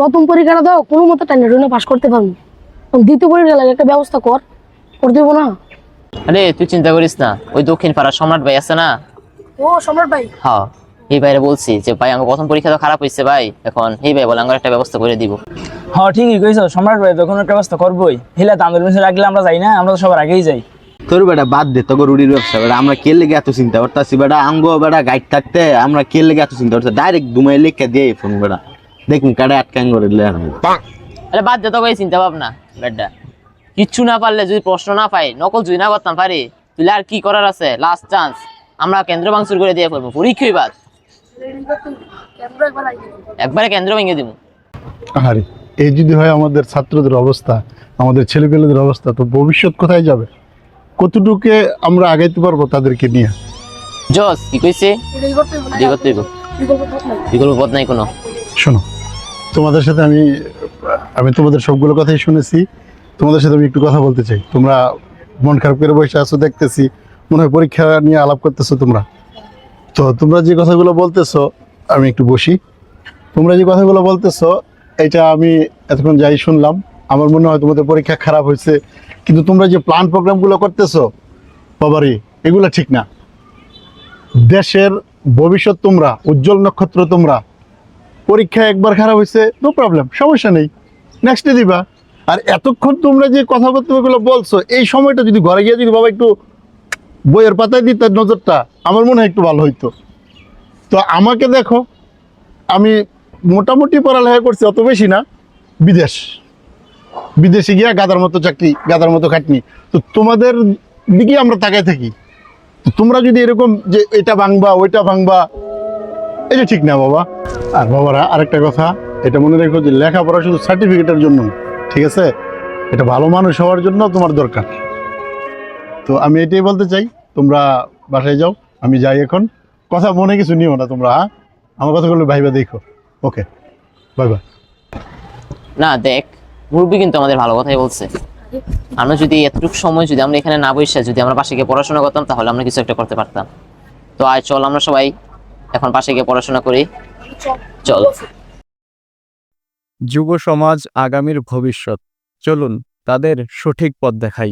প্রথম পরীক্ষাটা দাও, কোনো মতো টাইনে রুনে পাস করতে পারবো। দ্বিতীয় পরীক্ষা লাগে একটা ব্যবস্থা করে দেবো না? আরে তুই চিন্তা করিস না, ওই দক্ষিণ পাড়ার সম্রাট ভাই আছে না? ও সম্রাট ভাই। হ্যাঁ, এই ভাইরে বলছি যে ভাই আমার প্রথম পরীক্ষা তো খারাপ হয়েছে ভাই, এখন এই ভাই বলে আমার একটা ব্যবস্থা করে দিব। হ্যাঁ ঠিকই কইছো, সম্রাট ভাই যখন একটা ব্যবস্থা করবোই। হিলা তো আমাদের মেসে রাখলে আমরা যাই না, আমরা তো সবার আগেই যাই। তোর বেটা বাদ দে, তোকে রুটির ব্যবসা বেটা আমরা কে লেগে এত চিন্তা করতেছি বেটা, আঙ্গ বেটা গাইড থাকতে আমরা কে লেগে এত চিন্তা করছি, ডাইরেক্ট দুমাই লিখে দিয়ে ফোন বেটা দেখুন কাটা আটকান করে দিলে। আরে বাদ দে তো ভাই চিন্তা ভাবনা বেডা, কিচ্ছু না পারলে যদি প্রশ্ন না পাই, নকল যদি না করতাম পারি, তুই আর কি করার আছে? লাস্ট চান্স, আমরা কেন্দ্র ভাঙচুর করে দিয়ে ফেলবো, পরীক্ষাই বাদ, একবারে কেন্দ্র ভেঙে দিব। আরে এই যদি হয় আমাদের ছাত্রদের অবস্থা, আমাদের ছেলেপেলেদের অবস্থা, তো ভবিষ্যৎ কোথায় যাবে? কতটুকু আমরা আগাইতে পারবো তাদেরকে নিয়ে? জস কি কইছে, বিকল্প পথ নাই কোনো। শোনো, তোমাদের সাথে আমি তোমাদের সবগুলো কথাই শুনেছি, তোমাদের সাথে আমি একটু কথা বলতে চাই। তোমরা মন খারাপ করে বসে আছো দেখতেছি, মনে হয় পরীক্ষা নিয়ে আলাপ করতেছো তোমরা। তো তোমরা যে কথাগুলো বলতেছো, আমি একটু বসি। তোমরা যে কথাগুলো বলতেছো এটা আমি এতক্ষণ যাই শুনলাম, আমার মনে হয় তোমাদের পরীক্ষা খারাপ হয়েছে, কিন্তু তোমরা যে প্ল্যান প্রোগ্রামগুলো করতেছো বাবারে, এগুলো ঠিক না। দেশের ভবিষ্যৎ তোমরা, উজ্জ্বল নক্ষত্র তোমরা। পরীক্ষা একবার খারাপ হয়েছে, নো প্রবলেম, সমস্যা নেই, নেক্সটে দিবা। আর এতক্ষণ তোমরা যে কথাবার্তাগুলো বলছো, এই সময়টা যদি ঘরে গিয়ে যদি বাবা একটু বইয়ের পাতায় দিতে নজরটা, আমার মনে হয় একটু ভালো হইতো। তো আমাকে দেখো, আমি মোটামুটি পড়ালেখা করছি, অত বেশি না। বিদেশে গিয়া গাদার মতো চাকরি, গাদার মতো খাটনি। তো তোমাদের দিকে আমরা তাকায় থাকি। তো তোমরা যদি এরকম যে এটা ভাঙবা ওইটা ভাঙবা, এটা ঠিক না বাবা। আর বাবারা আরেকটা কথা, এটা মনে রেখো যে লেখাপড়া শুধু সার্টিফিকেটের জন্য না, ঠিক আছে? এটা ভালো মানুষ হওয়ার জন্য তোমার দরকার। তো আমি এটাই বলতে চাই, তোমরা বাসায় যাও, আমি যাই এখন। কথা মনে কিছু নিও না তোমরা, হ্যাঁ? আমার কথাগুলো ভাইবা দেখো। ওকে, বাই বাই। না দেখ, মুরব্বী কিন্তু আমাদের ভালো কথাই বলছে। আমরা যদি এতটুকু সময় যদি আমরা এখানে না বসে যদি আমরা পাশে গিয়ে পড়াশোনা করতাম, তাহলে আমরা কিছু একটা করতে পারতাম। তো আয় চল আমরা সবাই এখন পাশে গিয়ে পড়াশোনা করি, চল। যুব সমাজ আগামীর ভবিষ্যৎ, চলুন তাদের সঠিক পথ দেখাই।